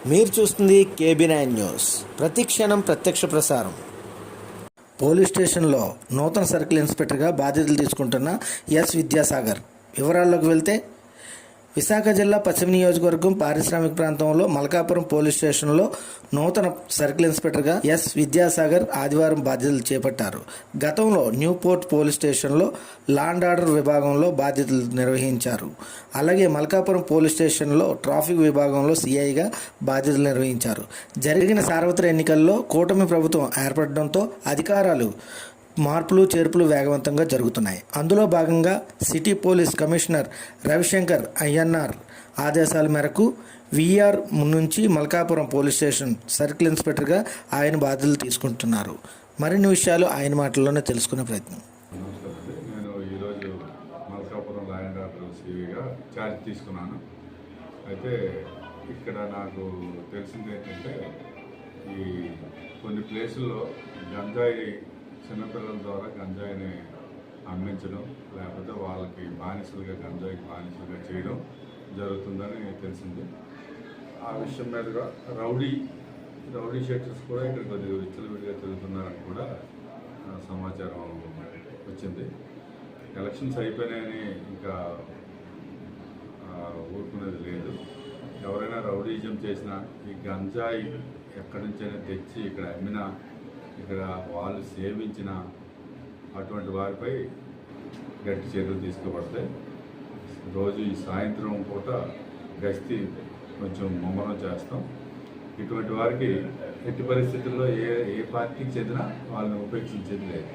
మీరు చూస్తుంది KB9 news. ప్రతి క్షణం ప్రత్యక్ష ప్రసారం. పోలీస్ స్టేషన్లో నూతన సర్కిల్ ఇన్స్పెక్టర్గా బాధ్యతలు తీసుకుంటున్న ఎస్ విద్యాసాగర్. వివరాల్లోకి వెళ్తే, విశాఖ జిల్లా పశ్చిమ నియోజకవర్గం పారిశ్రామిక ప్రాంతంలో మల్కాపురం పోలీస్ స్టేషన్లో నూతన సర్కిల్ ఇన్స్పెక్టర్గా ఎస్ విద్యాసాగర్ ఆదివారం బాధ్యతలు చేపట్టారు. గతంలో న్యూపోర్ట్ పోలీస్ స్టేషన్లో లా అండ్ ఆర్డర్ విభాగంలో బాధ్యతలు నిర్వహించారు. అలాగే మల్కాపురం పోలీస్ స్టేషన్లో ట్రాఫిక్ విభాగంలో సిఐగా బాధ్యతలు నిర్వహించారు. జరిగిన సార్వత్రిక ఎన్నికల్లో కూటమి ప్రభుత్వం ఏర్పడడంతో అధికారాలు మార్పులు చేర్పులు వేగవంతంగా జరుగుతున్నాయి. అందులో భాగంగా city police commissioner Ravishankar Ayyanar ఆదేశాల మేరకు విఆర్ నుంచి మల్కాపురం పోలీస్ స్టేషన్ సర్కిల్ ఇన్స్పెక్టర్గా ఆయన బాధ్యతలు తీసుకుంటున్నారు. మరిన్ని విషయాలు ఆయన మాటల్లోనే తెలుసుకునే ప్రయత్నం. నేను ఈరోజు మల్కాపురం లా అండ్ ఆర్డర్ సివిగా ఛార్జ్ తీసుకున్నాను. అయితే ఇక్కడ నాకు తెలిసింది ఏంటంటే, ఈ కొన్ని ప్లేసుల్లో గంజాయి చిన్నపిల్లల ద్వారా గంజాయిని అమ్మించడం, లేకపోతే వాళ్ళకి బానిసలుగా గంజాయికి బానిసలుగా చేయడం జరుగుతుందని తెలిసింది. ఆ విషయం మీదుగా రౌడీ షీటర్స్ కూడా ఇక్కడ కొద్దిగా విచ్చలవిడిగా తిరుగుతున్నారని కూడా సమాచారం వచ్చింది. ఎలక్షన్స్ అయిపోయినాయని ఇంకా ఊరుకునేది లేదు. ఎవరైనా రౌడీజం చేసినా, ఈ గంజాయి ఎక్కడి నుంచైనా తెచ్చి ఇక్కడ అమ్మినా, ఇక్కడ వాళ్ళు సేవించిన అటువంటి వారిపై గట్టి చర్యలు తీసుకోబడతాయి. రోజు ఈ సాయంత్రం పూట గస్తీ కొంచెం ముమ్మరం చేస్తాం. ఇటువంటి వారికి ఎట్టి పరిస్థితుల్లో ఏ పార్టీకి చెందినా వాళ్ళని ఉపేక్షించేది లేదు.